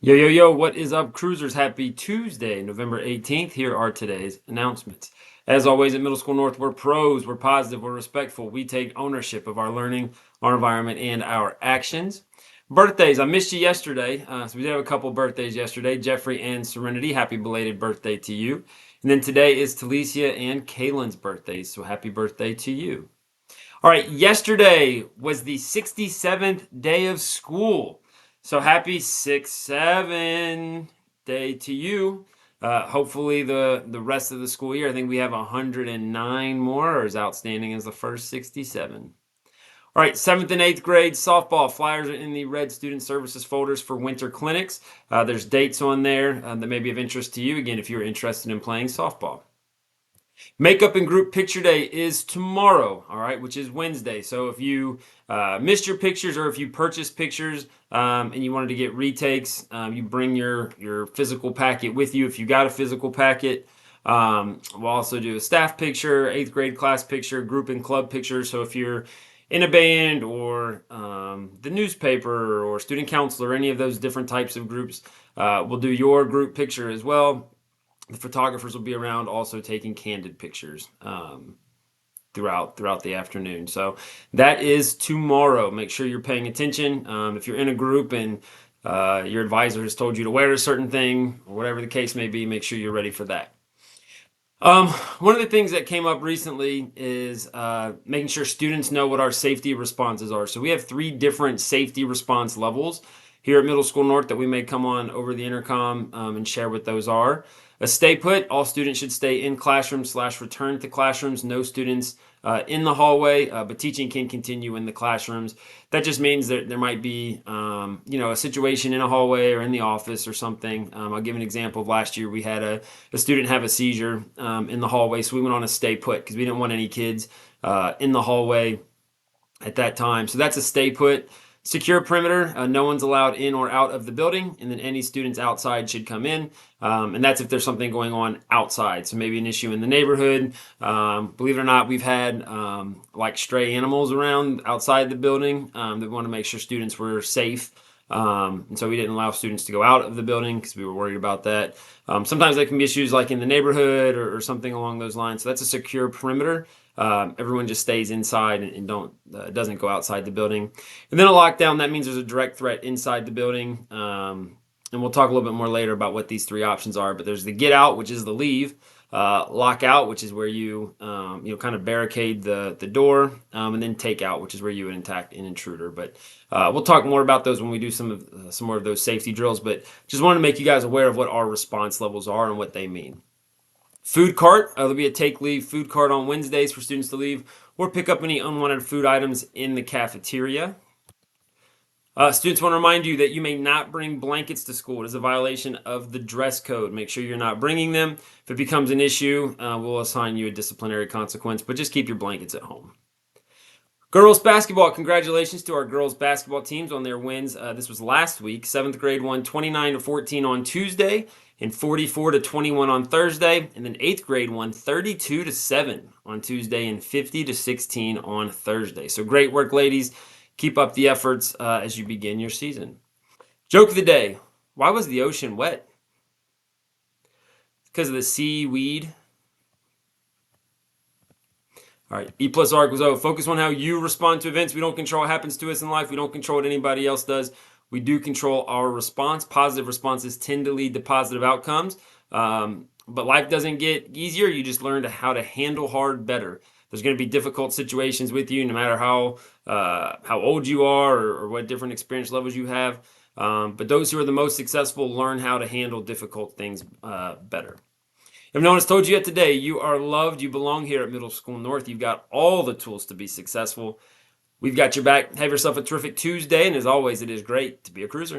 Yo, yo, yo, what is up, cruisers? Happy Tuesday, November 18th. Here are today's announcements. As always, at Middle School North, we're pros, we're positive, we're respectful. We take ownership of our learning, our environment, and our actions. Birthdays, I missed you yesterday. So we did have a couple birthdays yesterday. Jeffrey and Serenity, happy belated birthday to you. And then today is Talicia and Kaylin's birthdays, so happy birthday to you. All right, yesterday was the 67th day of school. So happy 6-7 day to you. Hopefully the rest of the school year, I think we have 109 more, or as outstanding as the first 67. All right, 7th and 8th grade softball. Flyers are in the red student services folders for winter clinics. There's dates on there that may be of interest to you, again, if you're interested in playing softball. Makeup and group picture day is tomorrow, all right, which is Wednesday. So if you missed your pictures or if you purchased pictures and you wanted to get retakes, you bring your physical packet with you if you got a physical packet. We'll also do a staff picture, 8th grade class picture, group and club picture. So if you're in a band or the newspaper or student council or any of those different types of groups, we'll do your group picture as well. The photographers will be around also taking candid pictures throughout the afternoon. So that is tomorrow. Make sure you're paying attention. If you're in a group and your advisor has told you to wear a certain thing or whatever the case may be, make sure you're ready for that. One of the things that came up recently is making sure students know what our safety responses are. So we have 3 different safety response levels here at Middle School North that we may come on over the intercom and share what those are. A stay put, all students should stay in classrooms / return to classrooms. No students in the hallway, but teaching can continue in the classrooms. That just means that there might be, a situation in a hallway or in the office or something. I'll give an example of last year. We had a student have a seizure in the hallway, so we went on a stay put because we didn't want any kids in the hallway at that time. So that's a stay put. Secure perimeter, no one's allowed in or out of the building, and then any students outside should come in. And that's if there's something going on outside. So maybe an issue in the neighborhood. Believe it or not, we've had like stray animals around outside the building that we want to make sure students were safe. And so we didn't allow students to go out of the building because we were worried about that. Sometimes there can be issues like in the neighborhood or something along those lines. So that's a secure perimeter. Everyone just stays inside and doesn't go outside the building. And then a lockdown, that means there's a direct threat inside the building. And we'll talk a little bit more later about what these 3 options are. But there's the get out, which is the leave. Lockout, which is where you kind of barricade the door, and then take out, which is where you would attack an intruder. But we'll talk more about those when we do some more of those safety drills. But just wanted to make you guys aware of what our response levels are and what they mean. Food cart, there'll be a take leave food cart on Wednesdays for students to leave or pick up any unwanted food items in the cafeteria. Students want to remind you that you may not bring blankets to school. It is a violation of the dress code. Make sure you're not bringing them. If it becomes an issue, we'll assign you a disciplinary consequence, but just keep your blankets at home. Girls basketball, congratulations to our girls basketball teams on their wins. This was last week. 7th grade won 29-14 on Tuesday and 44-21 on Thursday. And then 8th grade won 32-7 on Tuesday and 50-16 on Thursday. So great work, ladies. Keep up the efforts as you begin your season. Joke of the day. Why was the ocean wet? Because of the seaweed. All right, E plus arc was O. Focus on how you respond to events. We don't control what happens to us in life. We don't control what anybody else does. We do control our response. Positive responses tend to lead to positive outcomes. But life doesn't get easier. You just learn how to handle hard better. There's going to be difficult situations with you, no matter how old you are or what different experience levels you have. But those who are the most successful learn how to handle difficult things better. If no one has told you yet today, you are loved. You belong here at Middle School North. You've got all the tools to be successful. We've got your back. Have yourself a terrific Tuesday. And as always, it is great to be a cruiser.